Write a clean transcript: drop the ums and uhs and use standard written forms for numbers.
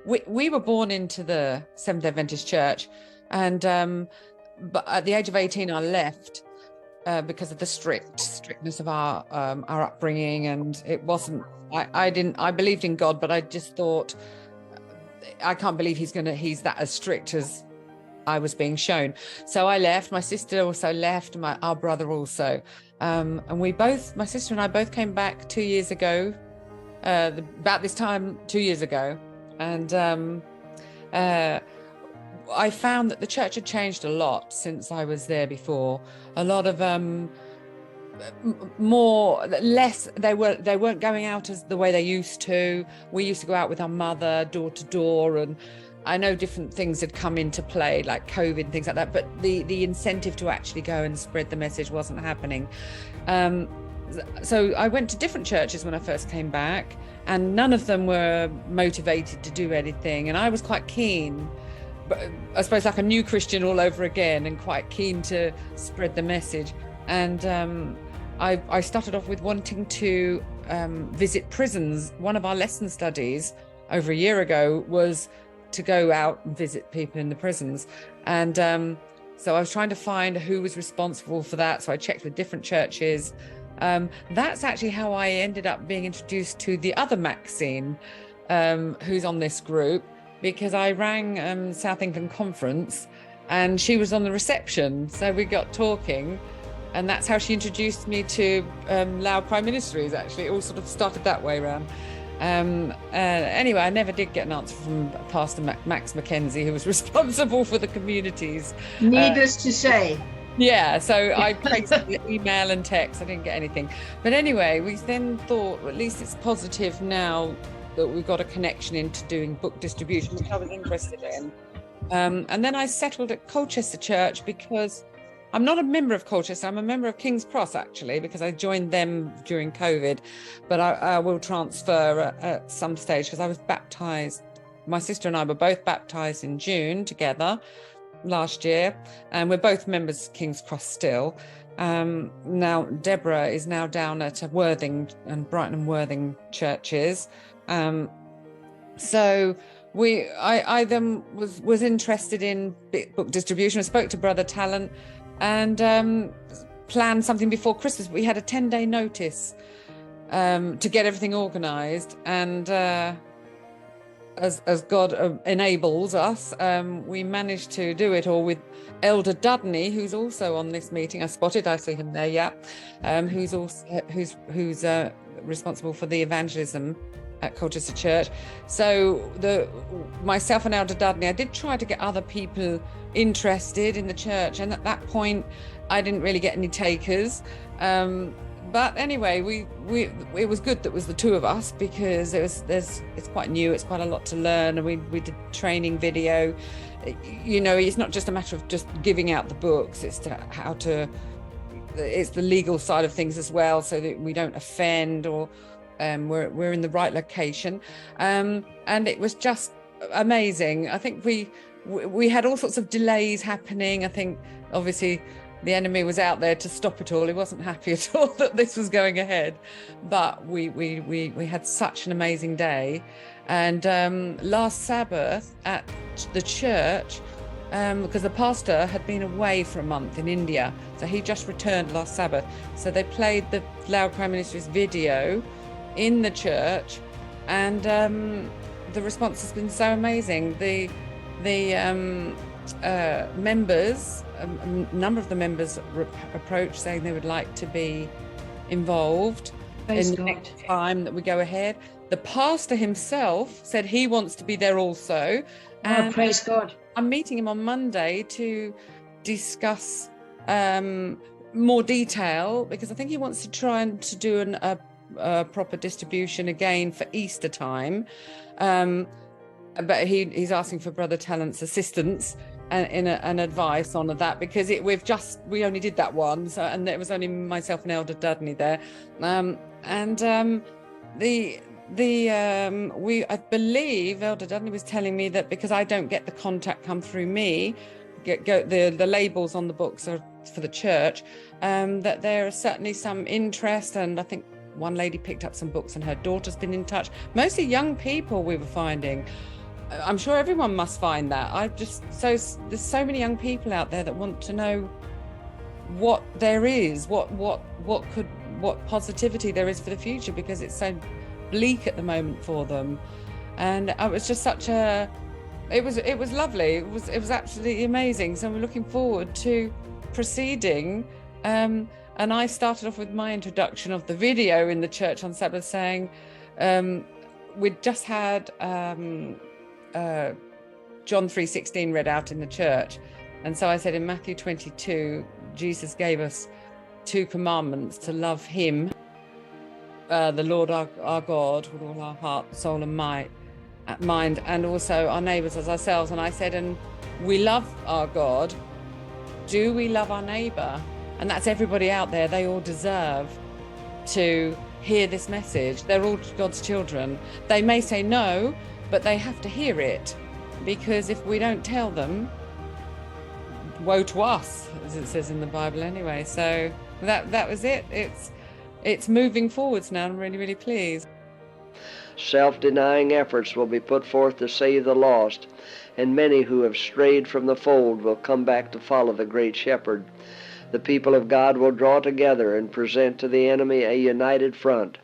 we were born into the Seventh-day Adventist Church, and but at the age of 18, I left because of the strictness of our upbringing, and it wasn't. I believed in God, but I just thought, I can't believe he's that as strict as I was being shown. So I left. My sister also left. Our brother also, and my sister and I both came back 2 years ago, about this time 2 years ago, and I found that the church had changed a lot since I was there before. A lot of they weren't going out as the way they used to. We used to go out with our mother door to door, and I know different things had come into play, like COVID and things like that, but the incentive to actually go and spread the message wasn't happening. So I went to different churches when I first came back, and none of them were motivated to do anything, and I was quite keen, I suppose like a new Christian all over again, and quite keen to spread the message. And I started off with wanting to visit prisons. One of our lesson studies over a year ago was to go out and visit people in the prisons. And so I was trying to find who was responsible for that. So I checked with different churches. That's actually how I ended up being introduced to the other Maxine, who's on this group, because I rang South England Conference and she was on the reception. So we got talking, and that's how she introduced me to Loud Cry Ministries. Actually, it all sort of started that way around. Anyway, I never did get an answer from Pastor Max Mackenzie, who was responsible for the communities. Needless to say. Yeah, so I placed email and text. I didn't get anything. But anyway, we then thought, well, at least it's positive now that we've got a connection into doing book distribution, which I was interested in. And then I settled at Colchester Church because I'm not a member of Colchester. I'm a member of King's Cross, actually, because I joined them during COVID. But I will transfer at some stage because I was baptised. My sister and I were both baptised in June together last year, and we're both members of King's Cross still. Now Deborah is now down at Worthing and Brighton and Worthing churches. So I then was interested in book distribution. I spoke to Brother Talent and planned something before Christmas. We had a 10-day notice to get everything organised, and as God enables us, we managed to do it all with Elder Dudney, who's also on this meeting. I see him there, yeah. Who's responsible for the evangelism at Colchester Church. So myself and Elder Dudney, I did try to get other people interested in the church, and at that point I didn't really get any takers. But anyway, it was good that it was the two of us, because it's quite new, it's quite a lot to learn, and we did training video. You know, it's not just a matter of just giving out the books, it's the legal side of things as well, so that we don't offend, or we're in the right location. And it was just amazing. I think we had all sorts of delays happening. I think obviously the enemy was out there to stop it all. He wasn't happy at all that this was going ahead, but we had such an amazing day. And last Sabbath at the church, because the pastor had been away for a month in India, so he just returned last Sabbath. So they played the Loud Cry Ministries video in the church, and the response has been so amazing. The members, a number of the members approached saying they would like to be involved in the next time that we go ahead. The pastor himself said he wants to be there also. And praise God. I'm meeting him on Monday to discuss more detail, because I think he wants to try and to do a proper distribution again for Easter time. But he's asking for Brother Talent's assistance and advice on that, because we only did that one, so, and it was only myself and Elder Dudney there, I believe Elder Dudley was telling me that because I don't get the contact come through me, the labels on the books are for the church, that there is certainly some interest, and I think one lady picked up some books and her daughter's been in touch. Mostly young people we were finding. I'm sure everyone must find that. There's so many young people out there that want to know what there is, what positivity there is for the future, because it's so bleak at the moment for them. And it was just it was lovely. It was absolutely amazing. So we're looking forward to proceeding. And I started off with my introduction of the video in the church on Sabbath, saying we'd just had John 3:16 read out in the church. And so I said, in Matthew 22, Jesus gave us 2 commandments: to love him, the Lord our God, with all our heart, soul and mind, and also our neighbours as ourselves. And I said, and we love our God, do we love our neighbour? And that's everybody out there. They all deserve to hear this message. They're all God's children. They may say no, but they have to hear it, because if we don't tell them, woe to us, as it says in the Bible anyway. So that was it. It's moving forwards now. I'm really, really pleased. Self-denying efforts will be put forth to save the lost, and many who have strayed from the fold will come back to follow the great shepherd. The people of God will draw together and present to the enemy a united front.